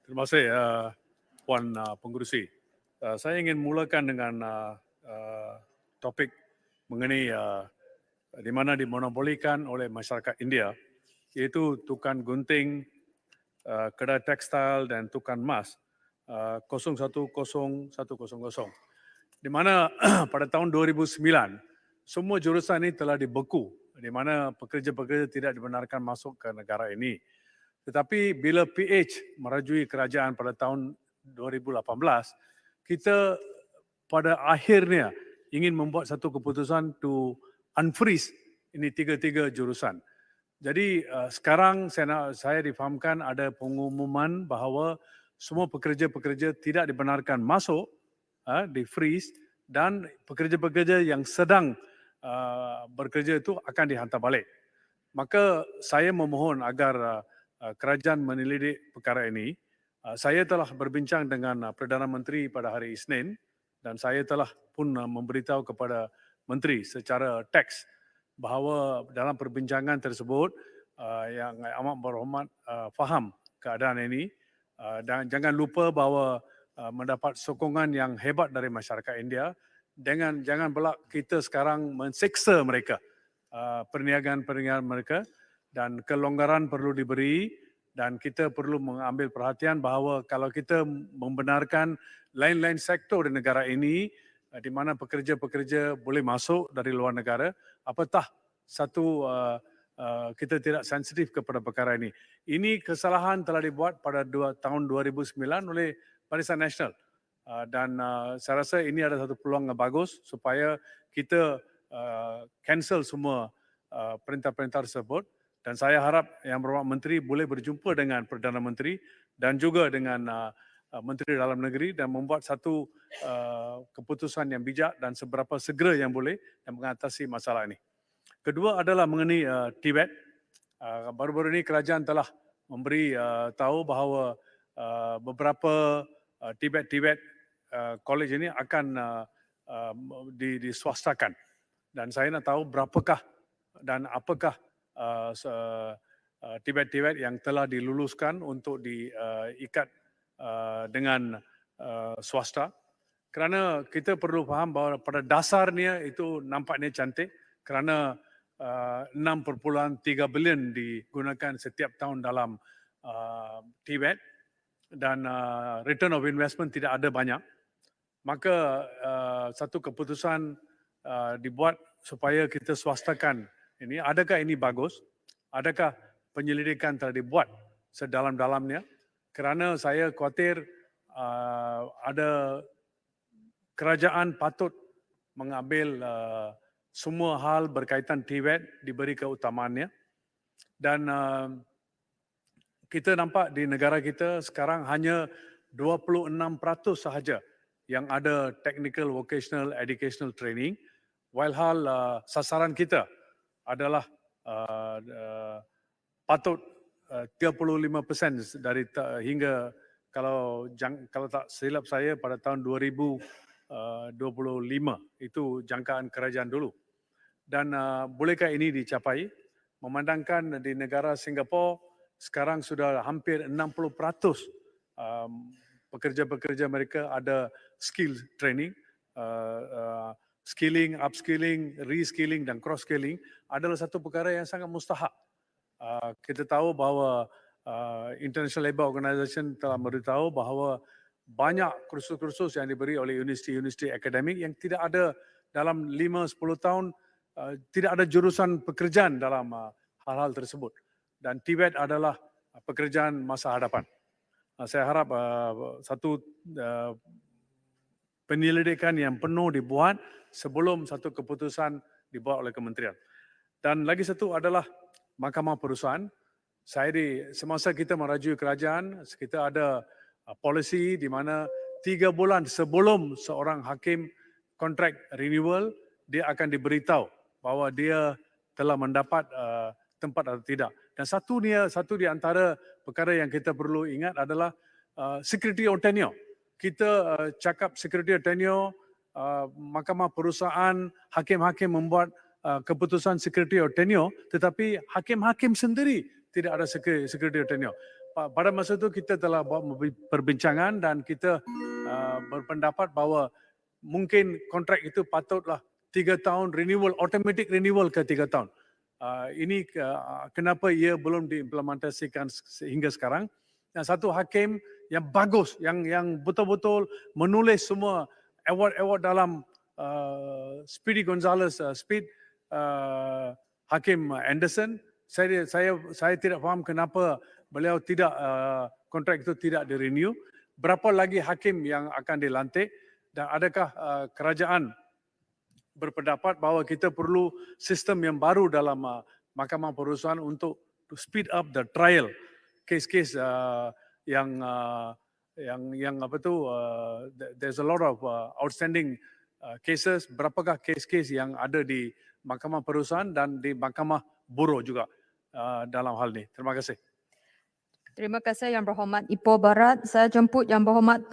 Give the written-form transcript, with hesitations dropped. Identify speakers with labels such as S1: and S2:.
S1: Terima kasih Puan Pengerusi. Saya ingin mulakan dengan topik mengenai di mana dimonopolikan oleh masyarakat India, iaitu tukang gunting, kedai tekstil dan tukang emas 010100. Di mana pada tahun 2009 semua jurusan ini telah dibeku, di mana pekerja-pekerja tidak dibenarkan masuk ke negara ini. Tetapi bila PH merajui kerajaan pada tahun 2018, kita pada akhirnya ingin membuat satu keputusan to unfreeze ini tiga-tiga jurusan. Jadi sekarang saya difahamkan ada pengumuman bahawa semua pekerja-pekerja tidak dibenarkan masuk, di freeze, dan pekerja-pekerja yang sedang bekerja itu akan dihantar balik. Maka saya memohon agar kerajaan menyelidik perkara ini. Saya telah berbincang dengan Perdana Menteri pada hari Isnin dan saya telah pun memberitahu kepada Menteri secara teks bahawa dalam perbincangan tersebut yang amat berhormat faham keadaan ini dan jangan lupa bahawa mendapat sokongan yang hebat dari masyarakat India. Jangan pula kita sekarang menseksa mereka, perniagaan-perniagaan mereka, dan kelonggaran perlu diberi dan kita perlu mengambil perhatian bahawa kalau kita membenarkan lain-lain sektor di negara ini di mana pekerja-pekerja boleh masuk dari luar negara, apatah satu kita tidak sensitif kepada perkara ini. Ini kesalahan telah dibuat pada tahun 2009 oleh Barisan Nasional dan saya rasa ini ada satu peluang yang bagus supaya kita cancel semua perintah-perintah tersebut. Dan saya harap Yang Berhormat Menteri boleh berjumpa dengan Perdana Menteri dan juga dengan Menteri Dalam Negeri dan membuat satu keputusan yang bijak dan seberapa segera yang boleh yang mengatasi masalah ini. Kedua adalah mengenai Tibet. Baru-baru ini kerajaan telah memberi tahu bahawa beberapa Tibet college ini akan diswastakan. Dan saya nak tahu berapakah dan apakah Tibet yang telah diluluskan untuk diikat dengan swasta. Kerana kita perlu faham bahawa pada dasarnya itu nampaknya cantik kerana 6.3 bilion digunakan setiap tahun dalam Tibet dan return of investment tidak ada banyak. Maka satu keputusan dibuat supaya kita swastakan ini. Adakah ini bagus? Adakah penyelidikan telah dibuat sedalam-dalamnya? Kerana saya khawatir ada kerajaan patut mengambil semua hal berkaitan Tibet diberi keutamaannya. Dan kita nampak di negara kita sekarang hanya 26% sahaja yang ada technical vocational educational training, walhal sasaran kita adalah patut 35% dari hingga kalau tak silap saya pada tahun 2025 itu jangkaan kerajaan dulu. Dan bolehkah ini dicapai? Memandangkan di negara Singapura sekarang sudah hampir 60% pekerja-pekerja mereka ada skill training, skilling, upskilling, reskilling dan cross-skilling adalah satu perkara yang sangat mustahak. Kita tahu bahawa International Labour Organization telah memberitahu bahawa banyak kursus-kursus yang diberi oleh universiti-universiti akademik yang tidak ada dalam 5-10 tahun, tidak ada jurusan pekerjaan dalam hal-hal tersebut. Dan Tibet adalah pekerjaan masa hadapan. Saya harap satu penyelidikan yang penuh dibuat sebelum satu keputusan dibuat oleh kementerian. Dan lagi satu adalah Mahkamah Perusahaan. Semasa kita merajui kerajaan, kita ada polisi di mana 3 bulan sebelum seorang hakim kontrak renewal, dia akan diberitahu bahawa dia telah mendapat tempat atau tidak. Dan satu di antara perkara yang kita perlu ingat adalah security of tenure. Kita cakap security of tenure, Mahkamah Perusahaan, hakim-hakim membuat keputusan security of tenure, tetapi hakim-hakim sendiri tidak ada security of tenure. pada masa itu kita telah buat perbincangan dan kita berpendapat bahawa mungkin kontrak itu patutlah 3 tahun renewal, automatic renewal ke 3 tahun. Ini kenapa ia belum diimplementasikan sehingga sekarang. Dan satu hakim yang bagus, yang betul-betul menulis semua award dalam Speedy Gonzalez, Hakim Anderson. Saya tidak faham kenapa beliau tidak kontrak itu tidak di-renew. Berapa lagi hakim yang akan dilantik dan adakah kerajaan berpendapat bahawa kita perlu sistem yang baru dalam Mahkamah Perusahaan untuk to speed up the trial kes-kes yang apa tu there's a lot of outstanding cases. Berapakah kes-kes yang ada di Mahkamah Perusahaan dan di Mahkamah Buruh juga dalam hal ini. Terima kasih.
S2: Terima kasih Yang Berhormat Ipoh Barat. Saya jemput Yang Berhormat